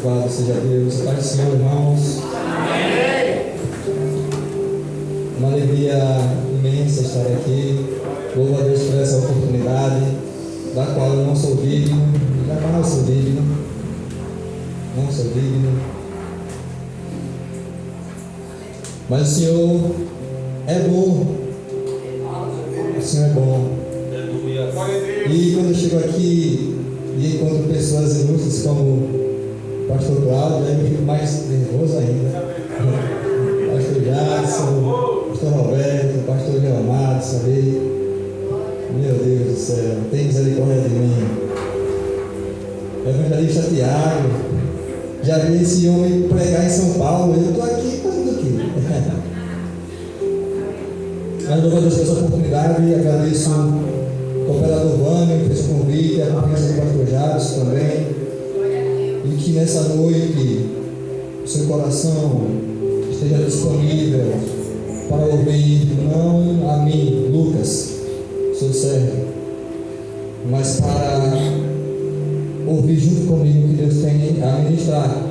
Louvado seja Deus. Pai do Senhor, irmãos. Amém. Uma alegria imensa estar aqui. Louvo a Deus por essa oportunidade, da qual eu não sou digno, jamais sou digno. Não sou digno. Mas o Senhor é bom. O Senhor é bom. E quando eu chego aqui e encontro pessoas ilustres como o Pastor Cláudio, aí eu fico mais nervoso ainda. Pastor Jackson, Pastor Roberto, Pastor Leonardo, sabe? Meu Deus do céu, tem misericórdia de mim. Evangelista Tiago, já vi esse homem pregar em São Paulo, eu estou aqui fazendo o quê? Mas louvo a Deus por essa oportunidade, agradeço o cooperador Vânia, que fez o convite, a confiança do Pastor Jackson também, e que nessa noite o seu coração esteja disponível para ouvir, não a mim, Lucas, seu servo, mas para ouvir junto comigo o que Deus tem a ministrar.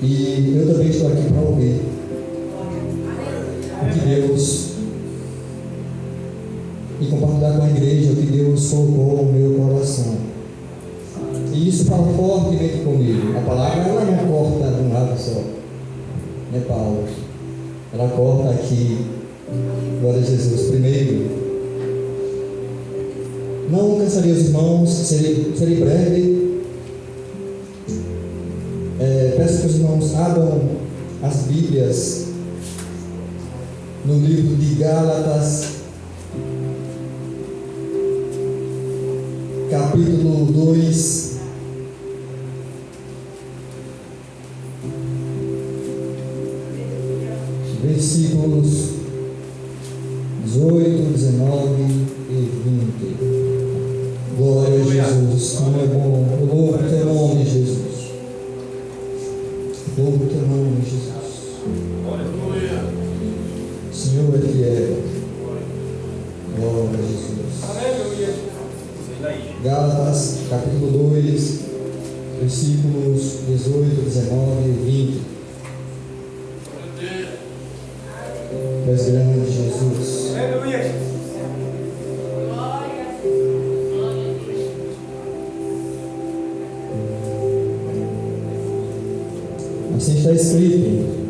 E eu também estou aqui para ouvir o que Deus, e compartilhar com a igreja o que Deus colocou no meu coração. E isso fala fortemente comigo. A palavra ela não corta de um lado só, né, Paulo? Ela corta aqui. Glória a Jesus. Primeiro, não cansaria os irmãos, serei breve. Peço que os irmãos abram as Bíblias no livro de Gálatas, capítulo 2, versículos 18, 19 e 20. Glória a Jesus, como é bom. Louvo o teu nome, Jesus. Louvo o teu nome, Jesus. O Senhor é fiel. Glória a Jesus. Gálatas, capítulo 2, versículos 18, 19 e 20. Tu és grande, Jesus. Assim está escrito.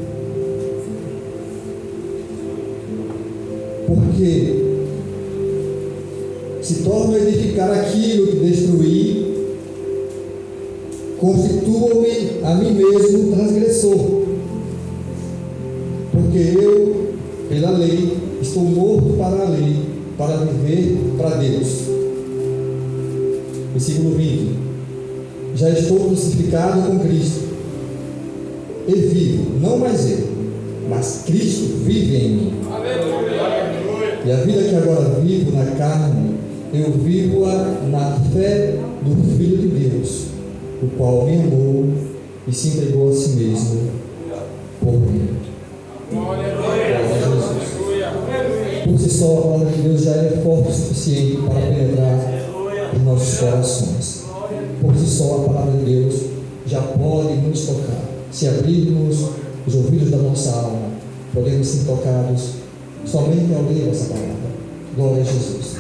Porque se torno a edificar aquilo que destruí, constituo-me a mim mesmo transgressor, porque eu, pela lei, estou morto para a lei, para viver para Deus. Versículo 20. Já estou crucificado com Cristo, e vivo, não mais eu, mas Cristo vive em mim. E a vida que agora vivo na carne, eu vivo-a na fé do Filho de Deus, o qual me amou e se entregou a si mesmo por mim. Glória a Jesus. Por si só, a palavra de Deus já é forte o suficiente para penetrar em nossos corações. Por si só, a palavra de Deus já pode nos tocar. Se abrirmos os ouvidos da nossa alma, podemos ser tocados somente ao ler essa palavra. Glória a Jesus.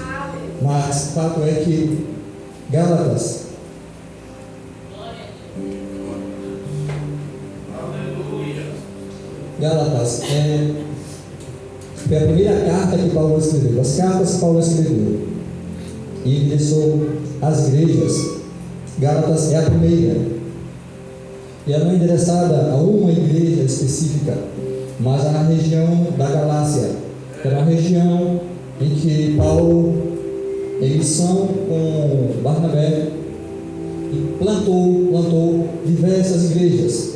Mas fato é que Gálatas foi a primeira carta que Paulo escreveu. As cartas que Paulo escreveu e ele deixou as igrejas. Gálatas é a primeira, e ela não é endereçada a uma igreja específica, mas à região da Galácia, que era uma região em que Paulo, em missão com Barnabé, plantou diversas igrejas.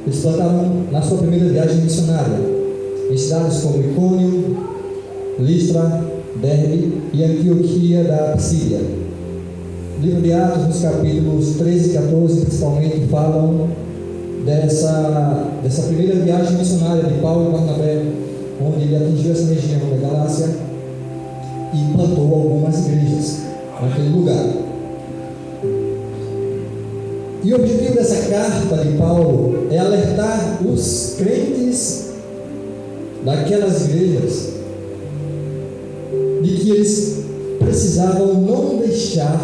Eles plantaram na sua primeira viagem missionária em cidades como Icônio, Listra, Derbe e Antioquia da Psídia. O livro de Atos, nos capítulos 13 e 14, principalmente, falam dessa primeira viagem missionária de Paulo e Barnabé, onde ele atingiu essa região da Galácia e plantou algumas igrejas naquele lugar. E o objetivo dessa carta de Paulo é alertar os crentes daquelas igrejas de que eles precisavam não deixar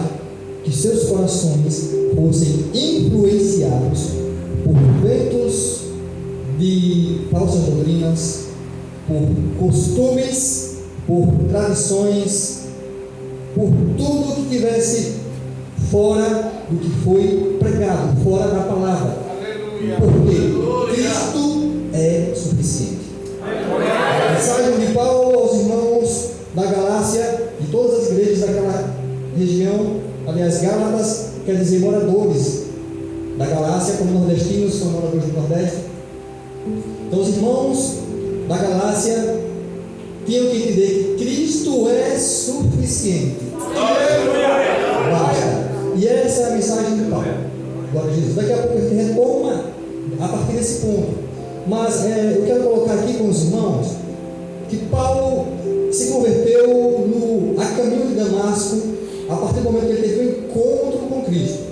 que seus corações fossem influenciados por ventos de falsas doutrinas, por costumes, por tradições, por tudo que tivesse fora do que foi pregado, fora da palavra. Porque Cristo é suficiente. A mensagem de Paulo aos irmãos da Galácia, de todas as igrejas daquela região, aliás, Gálatas quer dizer moradores da Galácia, como nordestinos são moradores do Nordeste. Então, os irmãos da Galácia tinham que entender que Cristo é suficiente. Basta. E essa é a mensagem de Paulo. Glória a Jesus. Daqui a pouco a gente retoma a partir desse ponto. Mas eu quero colocar aqui com os irmãos que Paulo se converteu a caminho de Damasco a partir do momento que ele teve um encontro com Cristo.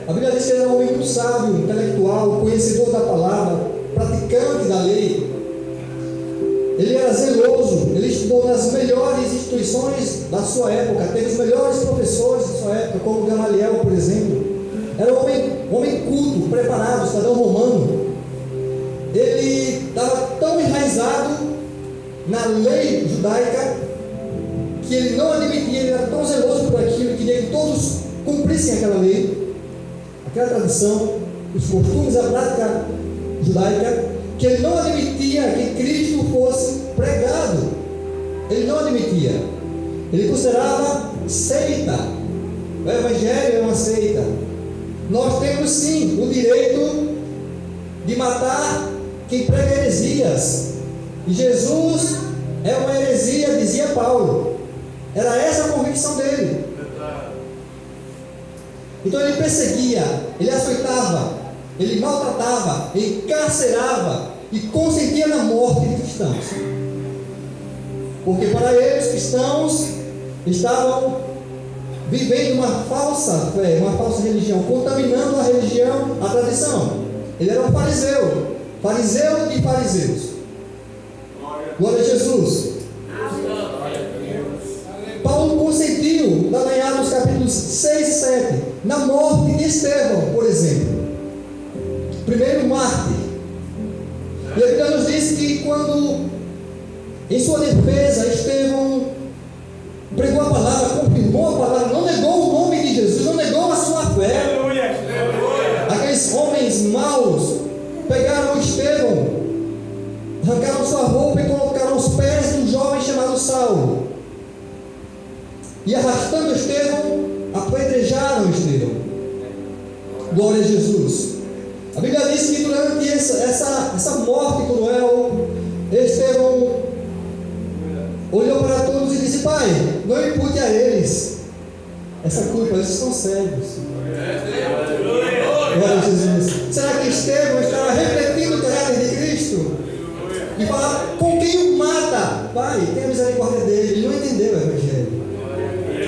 A Bíblia diz que ele era um homem muito sábio, intelectual, conhecedor da palavra, praticante da lei. Ele era zeloso, ele estudou nas melhores instituições da sua época, teve os melhores professores da sua época, como Gamaliel, por exemplo. Era um homem culto, preparado, cidadão romano. Ele estava tão enraizado na lei judaica que ele não admitia, ele era tão zeloso por aquilo, ele queria que todos cumprissem aquela lei, aquela tradição, os costumes, a prática judaica, que ele não admitia que Cristo fosse pregado. Ele não admitia. Ele considerava seita. O Evangelho é uma seita. Nós temos sim o direito de matar quem prega heresias. E Jesus é uma heresia, dizia Paulo. Era essa a convicção dele. Então ele perseguia, ele açoitava, ele maltratava, ele encarcerava e consentia na morte de cristãos. Porque para eles, cristãos estavam vivendo uma falsa fé, uma falsa religião, contaminando a religião, a tradição. Ele era um fariseu, fariseu de fariseus. Glória a Jesus. Paulo consentiu, lá em Atos capítulos 6 e 7, na morte de Estevão, por exemplo, primeiro mártir. E a Bíblia nos diz que quando, em sua defesa, Estevão pregou a palavra, confirmou a palavra, não negou o nome de Jesus, não negou a sua fé. Aqueles homens maus pegaram Estevão, arrancaram sua roupa e colocaram aos pés de um jovem chamado Saulo. E arrastando Estevão, apedrejaram Estevão. Glória a Jesus. A Bíblia diz que durante essa morte cruel, Estevão olhou para todos e disse: Pai, não impute a eles essa culpa, eles estão cegos. Glória a Jesus. Será que Estevão estava refletindo o caráter de Cristo? E fala: com quem o mata? Pai, tenha misericórdia dele. Ele não entendeu o Evangelho.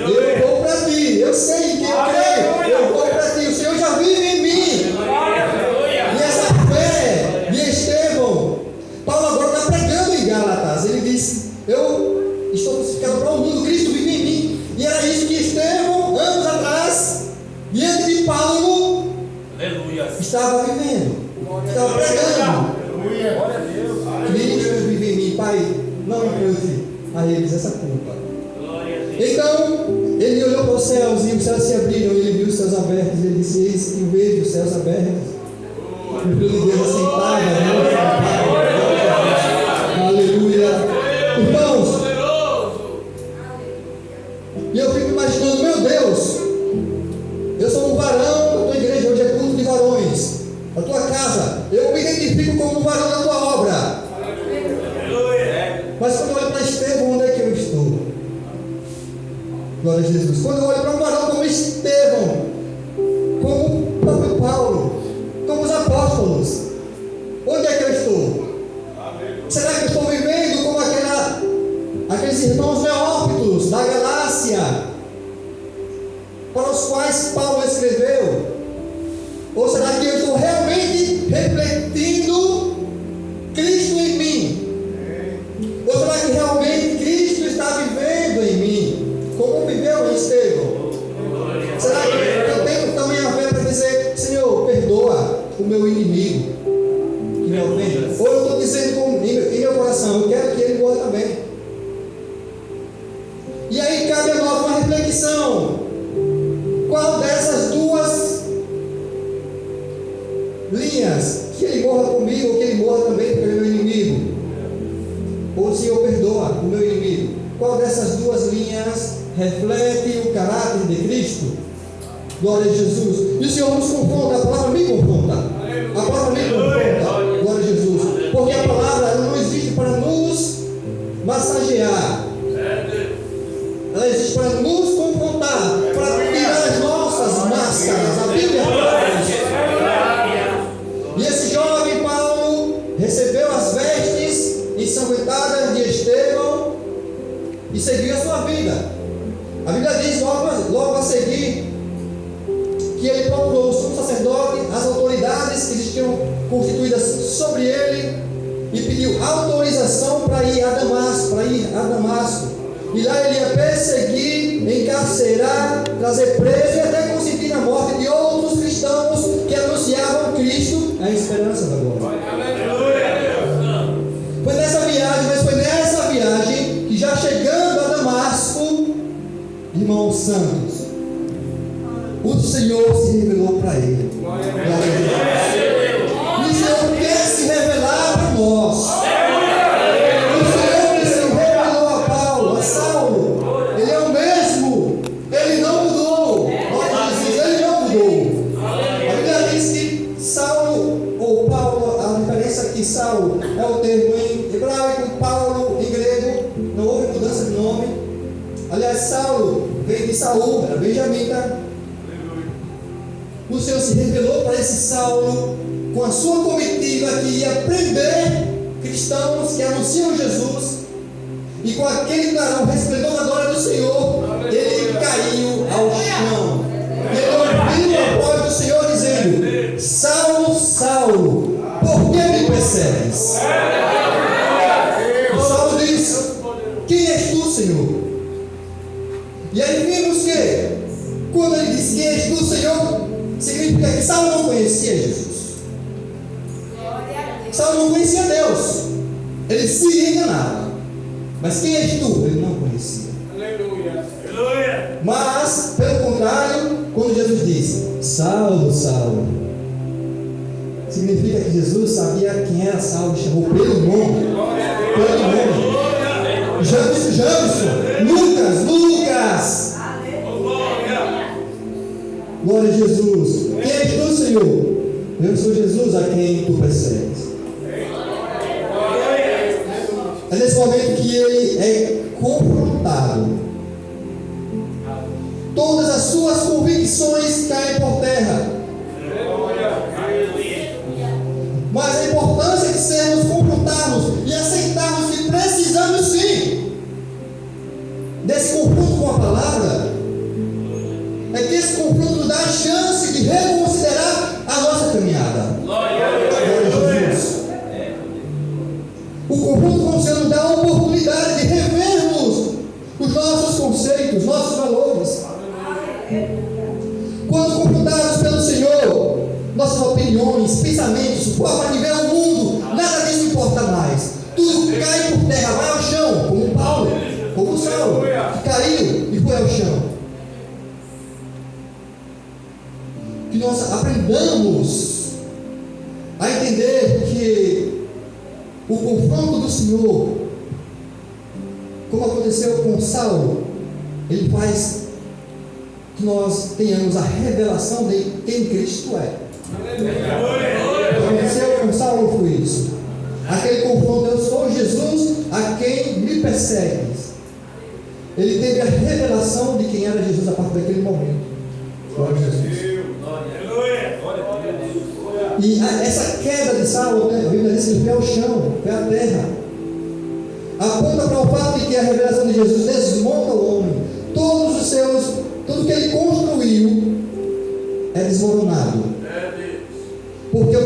Eu vou para ti, eu sei que eu creio, eu vou para ti, o Senhor já vive em mim. E essa fé de Estevão, Paulo agora está pregando em Gálatas. Ele disse: eu estou crucificado para o mundo, Cristo vive em mim. E era isso que Estevão, anos atrás, diante de Paulo, estava vivendo, estava pregando. Cristo vive em mim. Pai, não impute a eles essa culpa. Então, ele olhou para os céus e os céus se abriram, e ele viu os céus abertos, e ele disse: eis que eu vejo os céus abertos, e o Filho de Deus assentado, aleluia. Irmãos, e eu fico imaginando: meu Deus, eu sou um varão, a tua igreja hoje é culto de varões, a tua casa, eu me identifico como um varão da tua obra. Mas quando eu olho para Estevão, onde é que eu estou? Glória a Jesus. Quando eu olho para um varão como Estevão, como o próprio Paulo, como os apóstolos, onde é que eu estou? Será que eu estou vivendo como aqueles irmãos neófitos da Galácia, para os quais Paulo escreveu? Ou será que eu estou realmente refletindo Cristo em mim? Ou será que realmente Cristo está vivendo em mim? Como viveu em Estevão? Será que eu tenho também a fé para dizer: Senhor, perdoa o meu inimigo que me ofende? Ou eu estou dizendo em meu coração: eu quero que ele morra também. E aí cabe a nós uma reflexão: qual dessas duas linhas, que ele morra comigo ou que ele morra também pelo meu inimigo? Ou o Senhor perdoa o meu inimigo? Qual dessas duas linhas reflete o caráter de Cristo? Glória a Jesus. E o Senhor nos confronta, a palavra me confronta. A palavra me confronta. Glória a Jesus. Porque a palavra ela não existe para nos massagear. Ela existe para nos confrontar, para tirar as nossas máscaras. A Bíblia fala isso. E esse jovem Paulo recebeu as vestes ensanguentadas de Estevão e seguiu a sua vida. A Bíblia diz logo a seguir que ele procurou o sumo sacerdote, as autoridades que existiam constituídas sobre ele, e pediu autorização para ir a Damasco. E lá ele ia perseguir, encarcerar, trazer preso e até consentir a morte de outros cristãos que anunciavam Cristo, a esperança da glória. Foi nessa viagem que, já chegando a Damasco, irmãos santos, o Senhor se revelou para ele. E o Senhor quer se revelar para nós. O Senhor que se revelou a Paulo, a Saulo, ele é o mesmo, ele não mudou. Ele não mudou. A Bíblia diz que Saulo ou Paulo, a diferença aqui, Saulo é o termo em hebraico, Paulo em grego, não houve mudança de nome. Aliás, Saulo veio de Saul, era benjamita. O Senhor se revelou para esse Saulo com a sua comitiva que ia prender cristãos que anunciam Jesus, e com aquele clarão resplendor da glória do Senhor, ele caiu ao chão. E ele ouviu a voz do Senhor dizendo: Saulo, Saulo, por que me persegues? O Saulo disse: quem és tu, Senhor? E aí vimos que, quando ele disse quem és tu, Senhor, significa que Saulo não conhecia Jesus. Saulo não conhecia Deus. Ele se enganava. Mas quem és tu? Ele não conhecia. Aleluia. Mas, pelo contrário, quando Jesus disse: Saulo, Saulo, significa que Jesus sabia quem era Saulo, chamou pelo nome. Pelo nome. Jamison, Lucas. Glória a Jesus. Quem és tu, Senhor? Eu sou Jesus a quem tu persegues. É nesse momento que ele é confrontado. Todas as suas convicções caem por terra. Mas a importância de sermos confrontados e aceitarmos que precisamos sim desse confronto com a palavra, é que esse confronto nos dá a chance de reconsiderar a nossa caminhada. Glória a Jesus. O confronto com o Senhor nos dá a oportunidade de revermos os nossos conceitos, nossos valores. Quando confrontados pelo Senhor, nossas opiniões, pensamentos, forma de ver o mundo, nada disso importa mais. Tudo cai por terra, vai ao chão, como Paulo, como Saulo, que caiu e foi ao chão. Que nós aprendamos a entender que o confronto do Senhor, como aconteceu com Saulo, ele faz que nós tenhamos a revelação de quem Cristo é. O que aconteceu com Saulo foi isso. Aquele confronto: eu sou Jesus a quem me persegues. Ele teve a revelação de quem era Jesus a partir daquele momento. Glória a Jesus. E essa queda de Saulo, a Bíblia diz que ele foi ao chão, foi à terra. Aponta para o fato de que a revelação de Jesus desmonta o homem. Tudo que ele construiu é desmoronado.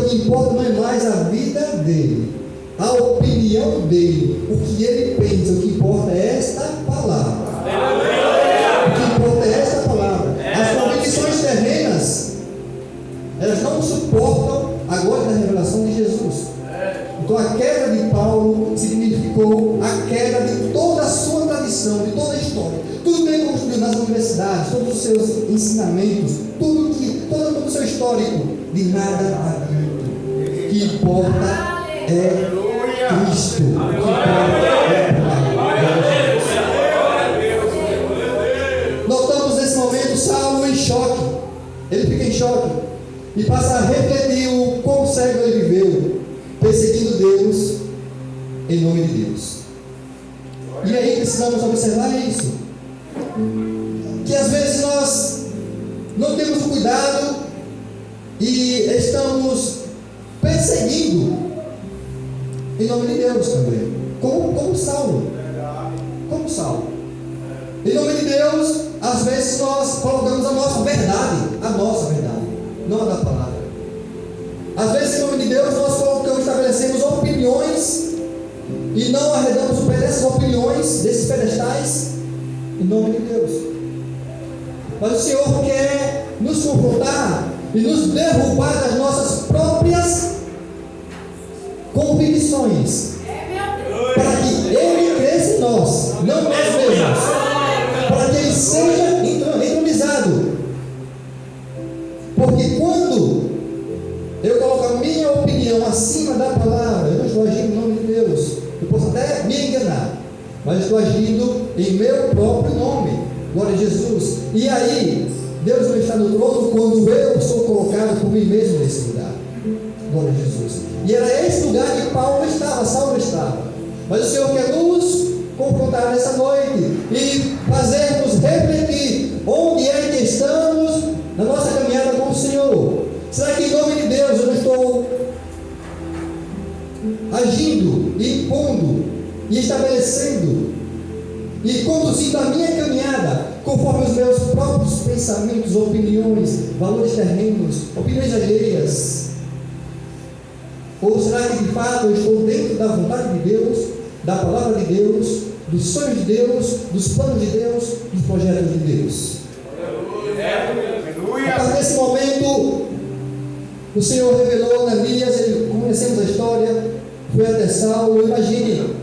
que importa não é mais a vida dele, a opinião dele, o que ele pensa. O que importa é esta palavra. O que importa é esta palavra. As convicções terrenas, elas não suportam a glória da revelação de Jesus. Então a queda de Paulo significou a queda de toda a sua tradição, de toda a história. Tudo que ele construiu nas universidades, todos os seus ensinamentos, todo o seu histórico, de nada adianta. O que importa é Cristo. O que importa é Notamos nesse momento Saulo em choque. Ele fica em choque e passa a refletir o quão cego ele viveu, perseguindo Deus em nome de Deus. E aí precisamos observar isso, que às vezes nós não temos cuidado e estamos perseguindo em nome de Deus também, como Saulo. Como Saulo. Em nome de Deus, às vezes nós colocamos a nossa verdade, não a da palavra. Às vezes, em nome de Deus, nós estabelecemos opiniões e não arredamos o pé dessas opiniões, desses pedestais, em nome de Deus. Mas o Senhor quer nos confrontar e nos derrubar das nossas próprias convicções, para que Ele cresça em nós, não nós mesmos, para que Ele seja entronizado. Porque quando eu coloco a minha opinião acima da palavra, eu não estou agindo em nome de Deus. Eu posso até me enganar, mas estou agindo em meu próprio nome. Glória a Jesus. E aí, Deus não está no trono quando eu sou colocado por mim mesmo nesse lugar. Glória a Jesus. E era esse lugar que Saulo estava. Mas o Senhor quer nos confrontar nessa noite e fazermos refletir onde é que estamos na nossa caminhada com o Senhor. Será que em nome de Deus eu não estou agindo, impondo e estabelecendo e conduzindo a minha caminhada conforme os meus próprios pensamentos, opiniões, valores terrenos, opiniões alheias? Ou será que de fato eu estou dentro da vontade de Deus, da palavra de Deus, dos sonhos de Deus, dos planos de Deus, dos projetos de Deus? A partir desse momento, o Senhor revelou a Ananias, conhecemos a história, foi até Saulo. Imagine,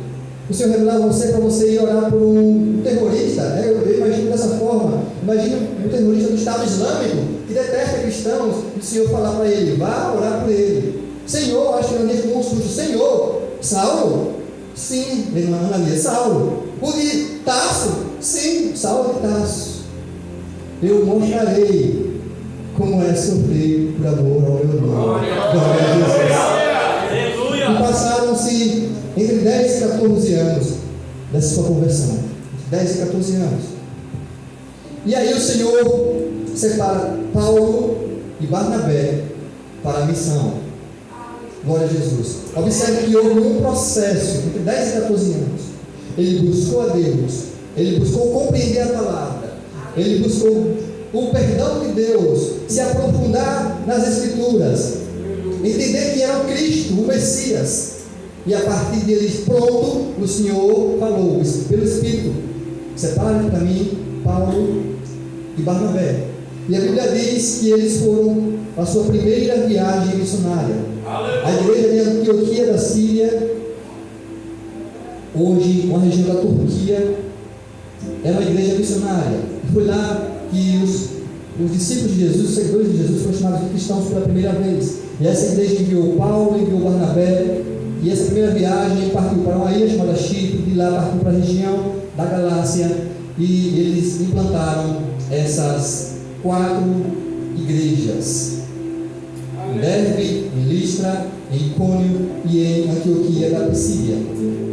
o Senhor revelar você para você ir orar por um terrorista. Eu imagino dessa forma. Imagine um terrorista do Estado Islâmico que detesta cristãos, e o Senhor falar para ele: vá orar por ele. Senhor, acho que Ananias tomou um susto. Senhor, Saulo? Sim, Ananias, Saulo. O de Tarso? Sim, Saulo de Tarso. Eu mostrarei como é sofrer por amor ao meu nome. Glória a Jesus. E passaram-se entre 10 e 14 anos dessa sua conversão. 10 e 14 anos. E aí o Senhor separa Paulo e Barnabé para a missão. Glória a Jesus. Observe que houve um processo entre 10 e 14 anos. Ele buscou a Deus, ele buscou compreender a palavra, ele buscou o perdão de Deus, se aprofundar nas Escrituras, entender que era o Cristo, o Messias. E a partir deles, pronto, o Senhor falou pelo Espírito: separe para mim Paulo e Barnabé. E a Bíblia diz que eles foram a sua primeira viagem missionária. A igreja de Antioquia da Síria, hoje uma região da Turquia, é uma igreja missionária. Foi lá que os discípulos de Jesus, os seguidores de Jesus, foram chamados de cristãos pela primeira vez. E essa igreja enviou Paulo, enviou Barnabé. E essa primeira viagem partiu para uma ilha chamada Chipre, de lá partiu para a região da Galácia, e eles implantaram essas 4 igrejas: em Derbe, em Listra, em Icônio e em Antioquia da Pisídia.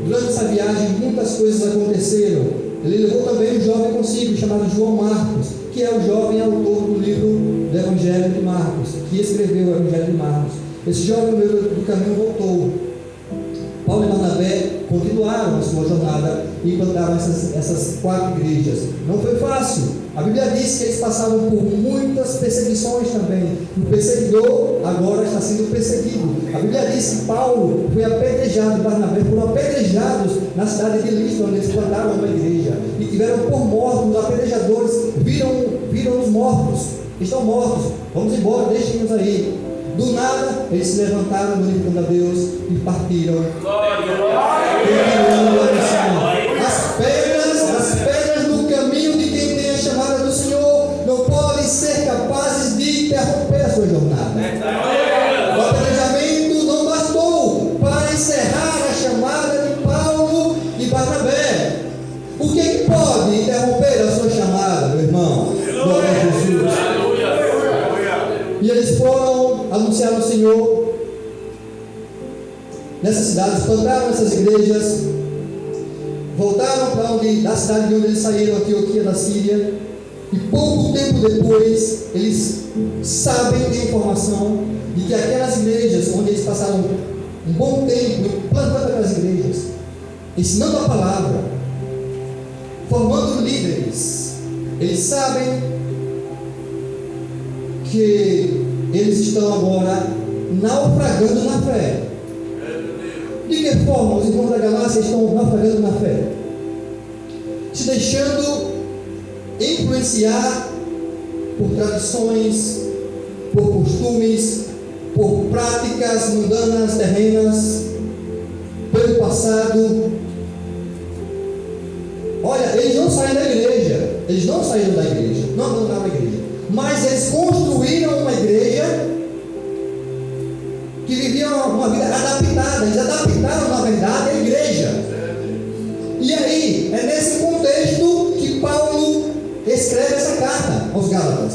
Durante essa viagem muitas coisas aconteceram. Ele levou também um jovem consigo, chamado João Marcos, que é o jovem autor do livro do Evangelho de Marcos, que escreveu o Evangelho de Marcos. Esse jovem, no meio do caminho, voltou. Paulo e Barnabé continuaram a sua jornada e implantaram essas 4 igrejas. Não foi fácil. A Bíblia diz que eles passaram por muitas perseguições também. O perseguidor agora está sendo perseguido. A Bíblia diz que Paulo foi apedrejado e Barnabé foram apedrejados na cidade de Listra, onde eles plantaram uma igreja. E tiveram por mortos, os apedrejadores viram os mortos. Estão mortos, vamos embora, deixem-nos aí. Do nada, eles se levantaram, glorificando a Deus e partiram. As pedras no caminho de quem tem a chamada do Senhor não podem ser capazes de interromper a sua jornada. O apedrejamento não bastou para encerrar a chamada de Paulo e Barnabé. O que pode interromper a sua chamada, meu irmão? Glória a Jesus. E eles foram anunciar o Senhor nessas cidades, plantaram essas igrejas, voltaram para da cidade de onde eles saíram, Antioquia da Síria, e pouco tempo depois eles sabem, têm informação de que aquelas igrejas onde eles passaram um bom tempo plantando aquelas igrejas, ensinando a palavra, formando líderes, eles sabem que eles estão agora naufragando na fé. De que forma os irmãos da Galácia estão naufragando na fé? Se deixando influenciar por tradições, por costumes, por práticas mundanas, terrenas, pelo passado. Olha, eles não saíram da igreja, não abandonaram a igreja, mas eles construíram uma igreja que vivia uma vida adaptada. Eles adaptaram, na verdade, a igreja. E aí, é nesse contexto que Paulo escreve essa carta aos Gálatas.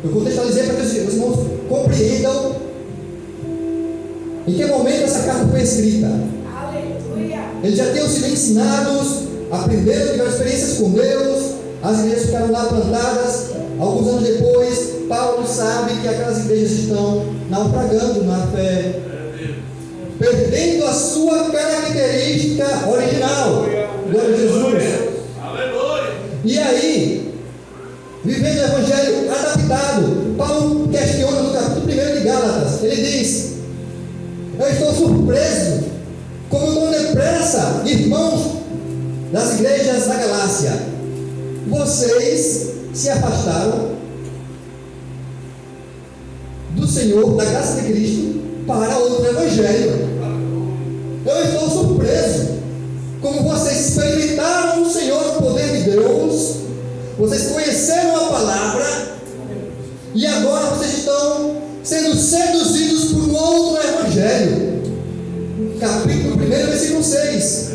Eu contextualizei para que os irmãos compreendam em que momento essa carta foi escrita. Aleluia. Eles já tinham sido ensinados, aprenderam, tiveram experiências com Deus, as igrejas ficaram lá plantadas. Alguns anos depois, Paulo sabe que aquelas igrejas estão naufragando na fé, perdendo a sua característica original. Glória a Jesus. E aí, vivendo o evangelho adaptado, Paulo questiona no capítulo 1 de Gálatas. Ele diz: eu estou surpreso como tão depressa, irmãos das igrejas da Galácia, vocês se afastaram do Senhor, da graça de Cristo, para outro evangelho. Eu estou surpreso como vocês experimentaram o Senhor, o poder de Deus, vocês conheceram a palavra e agora vocês estão sendo seduzidos por um outro evangelho. Capítulo 1, versículo 6.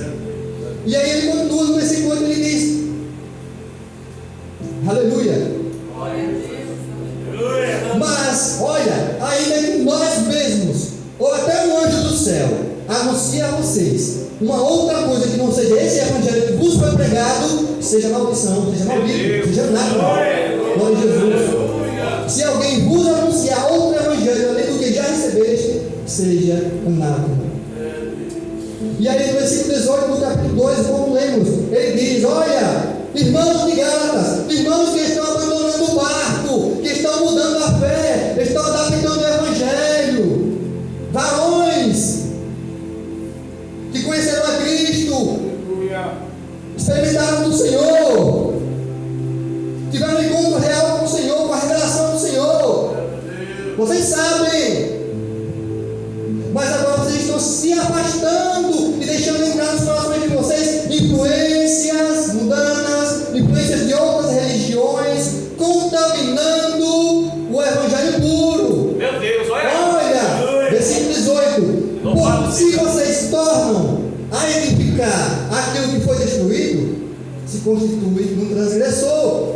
E aí ele continua no versículo 8, ele diz: aleluia. Mas, olha, ainda que nós mesmos, ou até um anjo do céu, anuncie a vocês uma outra coisa que não seja esse evangelho que vos foi pregado, seja maldição, seja maldito, seja nada. Glória a Jesus. Se alguém vos anunciar outro evangelho além do que já recebeste, seja anátema. E aí no versículo 18 do capítulo 2, como lemos, ele diz: olha, irmãos de Gálatas, irmãos que estão abandonando o barco, que estão mudando a fé, estão adaptando o evangelho, varões que conheceram a Cristo, experimentaram do Senhor, tiveram um encontro real com o Senhor, com a revelação do Senhor. Vocês sabem, mas agora vocês estão se afastando e deixando entrar nos corações de vocês influências mundanas, influências de outras religiões, contaminando o evangelho puro. Meu Deus, olha, versículo 18: por se vocês tornam a edificar aquilo que foi destruído, se constitui num transgressor.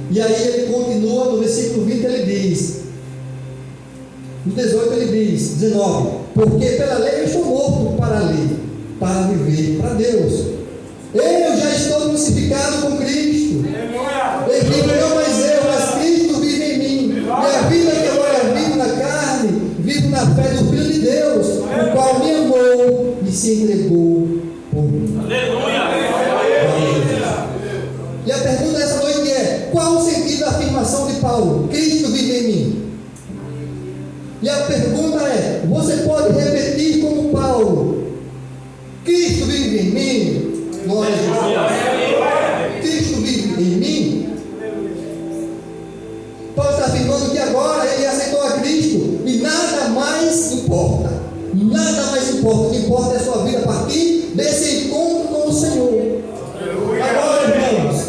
E aí ele continua no versículo 20, ele diz, no 18 ele diz, 19: porque pela lei eu estou morto para a lei, para viver para Deus. Eu já estou crucificado com Cristo. Eu vivo não mais eu, mas Cristo vive em mim. E a vida que agora vivo na carne, vivo na fé do Filho de Deus, se entregou por mim. Aleluia! E a pergunta dessa noite é: qual o sentido da afirmação de Paulo? Cristo vive em mim. E a pergunta é: você pode repetir como Paulo? Cristo vive em mim. Glória a Jesus. Cristo vive em mim. Paulo está afirmando que agora ele aceitou a Cristo e nada mais importa. Nada mais importa. O que importa é a sua vida a partir desse encontro com o Senhor. Agora, irmãos,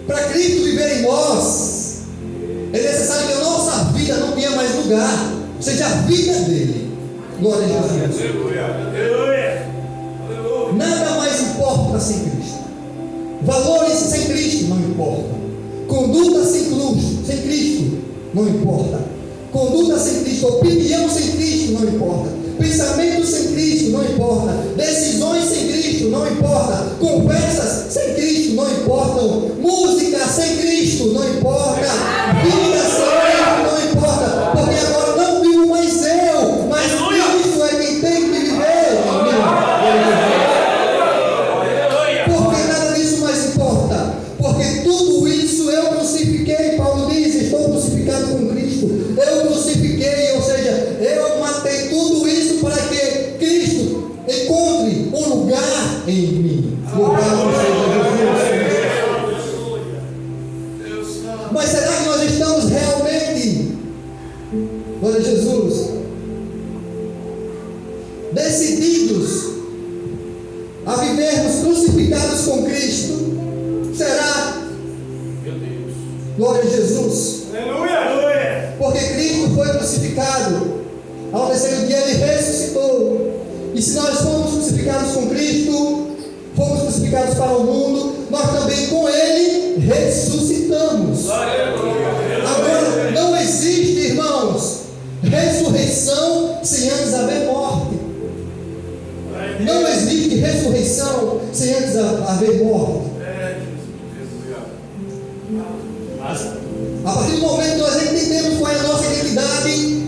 para Cristo viver em nós, é necessário que a nossa vida não tenha mais lugar, seja a vida dele. Glória a Jesus. Nada mais importa sem Cristo. Valores sem Cristo não importa. Conduta sem Cristo não importa. Conduta sem Cristo, opinião sem Cristo não importa. Pensamento sem Cristo não importa. Decisões sem Cristo não importa. Conversas sem Cristo não importam. Música sem Cristo não importa. Vida sem Cristo não importa. Porque agora não vivo mais eu, mas Cristo é quem tem que viver. Porque nada disso mais importa. Porque tudo isso eu crucifiquei. Paulo diz: estou crucificado com Cristo. Eu crucifiquei, ou seja, eu matei tudo isso para que Cristo encontre um lugar em mim. Lugar onde seja Jesus. Mas será que nós estamos realmente, glória a Jesus, decididos a vivermos crucificados com Cristo? Será? Meu Deus. Glória a Jesus. Aleluia. Porque Cristo foi crucificado, ao terceiro dia ele ressuscitou. E se nós fomos crucificados com Cristo, fomos crucificados para o mundo, nós também com ele ressuscitamos. Agora, não existe, irmãos, ressurreição sem antes haver morte. Não existe ressurreição sem antes haver morte. A partir do momento que nós entendemos qual é a nossa identidade,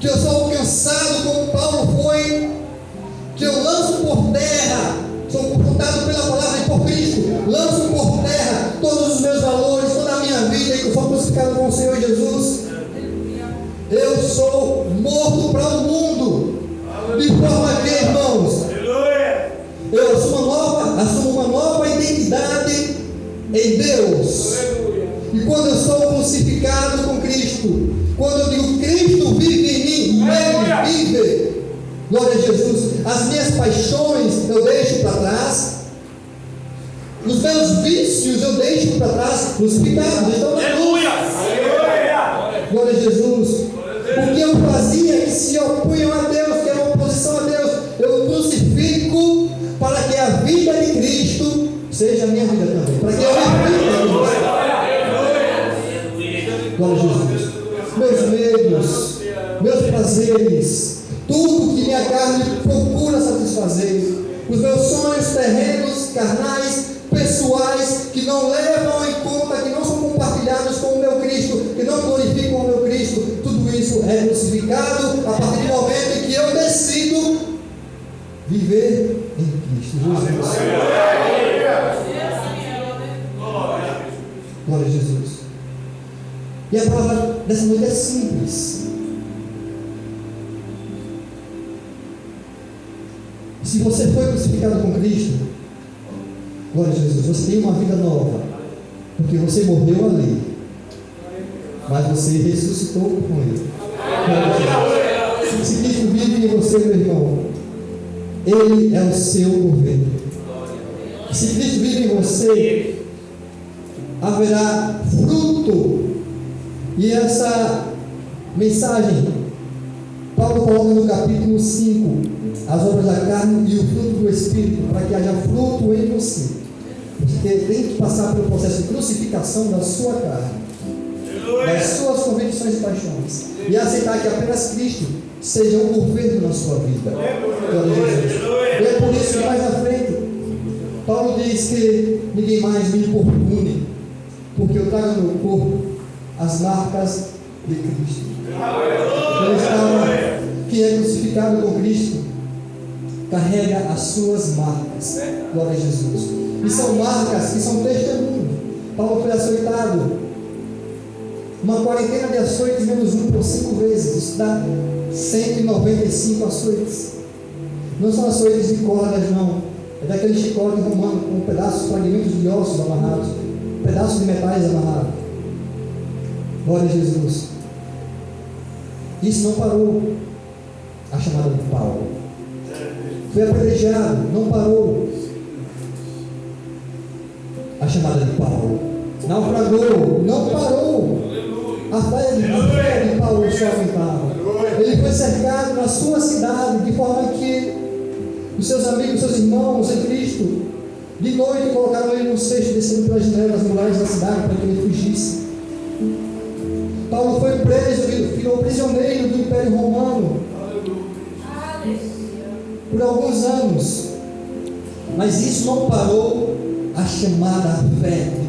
que eu sou alcançado como Paulo foi, que eu lanço por terra, sou confrontado pela palavra e por Cristo, lanço por terra todos os meus valores, toda a minha vida, e que eu sou crucificado com o Senhor Jesus. Eu sou morto para o mundo, de forma que, irmãos, eu assumo uma nova identidade em Deus. E quando eu sou crucificado com Cristo, quando eu digo Cristo vive em mim, Ele vive, glória a Jesus, as minhas paixões eu deixo para trás, os meus vícios eu deixo para trás, crucificados, então Aleluia. glória a Jesus. O que eu fazia que se opunham a Deus, que era uma oposição a Deus, eu crucifico para que a vida de Cristo seja a minha vida também, para que eu viva. Glória a Jesus. Meus medos, meus prazeres, tudo que minha carne procura satisfazer, os meus sonhos terrenos, carnais, pessoais, que não levam em conta, que não são compartilhados com o meu Cristo, que não glorificam o meu Cristo, tudo isso é crucificado a partir do momento em que eu decido viver em Cristo Jesus. Glória a Jesus. E a palavra dessa noite é simples. Se você foi crucificado com Cristo, glória a Jesus, você tem uma vida nova, porque você morreu ali, mas você ressuscitou com Ele. Se Cristo vive em você, meu irmão, Ele é o seu governo. Se Cristo vive em você, haverá fruto. E essa mensagem, Paulo coloca no capítulo 5, as obras da carne e o fruto do Espírito, para que haja fruto em você. Você tem que passar pelo processo de crucificação da sua carne, das suas convicções e paixões, e aceitar que apenas Cristo seja o governo na sua vida. E é por isso que mais na frente, Paulo diz que ninguém mais me importune, porque eu trago no meu corpo as marcas de Cristo. Quem é crucificado com Cristo carrega as suas marcas. Glória a Jesus. E são marcas que são testemunho. Paulo foi açoitado. Uma quarentena de açoites menos um por 5 vezes. Isso dá 195 açoites. Não são açoites de cordas, não. É daquele chicote romano com pedaços, fragmentos de ossos amarrados, pedaços de metais amarrados. Glória a Jesus. Isso não parou a chamada de Paulo. Foi apedrejado, não parou a chamada de Paulo. Naufragou, não parou. A fé de Paulo só aumentava. Ele foi cercado na sua cidade, de forma que os seus amigos, seus irmãos em Cristo, de noite colocaram ele no cesto, descendo pelas janelas das muralhas da cidade para que ele fugisse. Paulo foi preso, virou prisioneiro do Império Romano por alguns anos, mas isso não parou a chamada à fé de